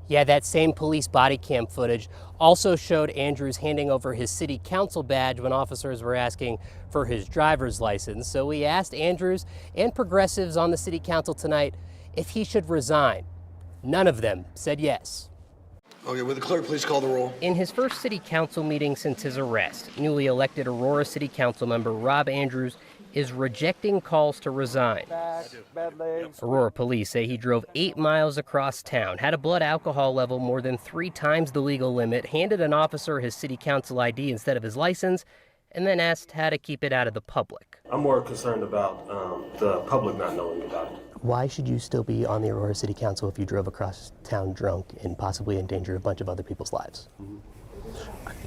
Yeah, that same police body cam footage also showed Andrews handing over his city council badge when officers were asking for his driver's license. So we asked Andrews and progressives on the city council tonight if he should resign. None of them said yes. Okay, will the clerk please call the roll? In his first city council meeting since his arrest, newly elected Aurora city council member Rob Andrews is rejecting calls to resign. Aurora police say he drove 8 miles across town, had a blood alcohol level more than 3 times the legal limit, handed an officer his city council ID instead of his license, and then asked how to keep it out of the public. I'm more concerned about the public not knowing about it. Why should you still be on the Aurora City Council if you drove across town drunk and possibly endangered a bunch of other people's lives?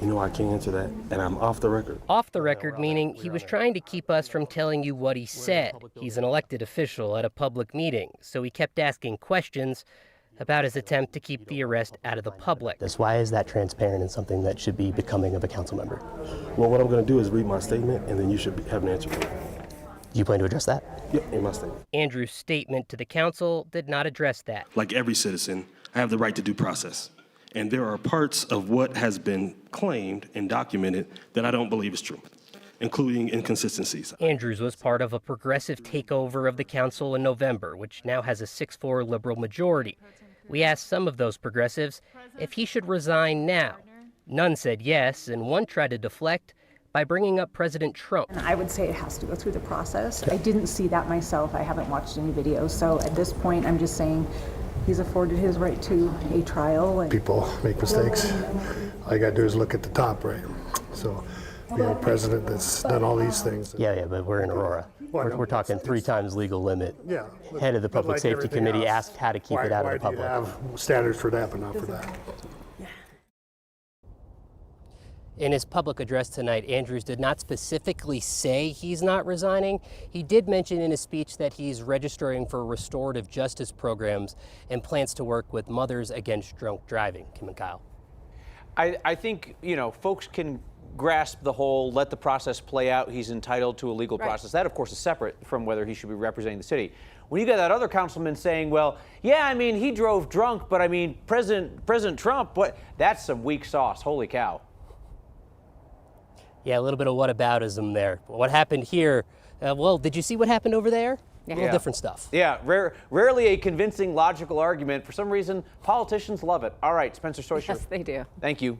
You know, I can't answer that, and I'm off the record. Off the record meaning he was trying to keep us from telling you what he said. He's an elected official at a public meeting, so he kept asking questions about his attempt to keep the arrest out of the public. Why is that transparent and something that should be becoming of a council member? Well, what I'm going to do is read my statement, and then you should have an answer for it. Do you plan to address that? Yep, in my statement. Andrew's statement to the council did not address that. Like every citizen, I have the right to due process. And there are parts of what has been claimed and documented that I don't believe is true, including inconsistencies. Andrews was part of a progressive takeover of the council in November, which now has a 6-4 liberal majority. We asked some of those progressives if he should resign now. None said yes, and one tried to deflect by bringing up President Trump. I would say it has to go through the process. I didn't see that myself. I haven't watched any videos. So at this point, I'm just saying he's afforded his right to a trial. People make mistakes. All you got to do is look at the top, right? So we have a president that's done all these things. Yeah, but we're in Aurora. We're talking 3 times legal limit. Yeah. Head of the Public Safety Committee asked how to keep it out of the public. Why do you have standards for that, but not for that? In his public address tonight, Andrews did not specifically say he's not resigning. He did mention in his speech that he's registering for restorative justice programs and plans to work with Mothers Against Drunk Driving. Kim and Kyle. I think, folks can grasp the whole let the process play out. He's entitled to a legal process. That, of course, is separate from whether he should be representing the city. When you get that other councilman saying, well, yeah, he drove drunk, but President Trump, that's some weak sauce. Holy cow. Yeah, a little bit of whataboutism there. What happened here? Did you see what happened over there? A little different stuff. Yeah, rarely a convincing, logical argument. For some reason, politicians love it. All right, Spencer Soysher. Yes, they do. Thank you.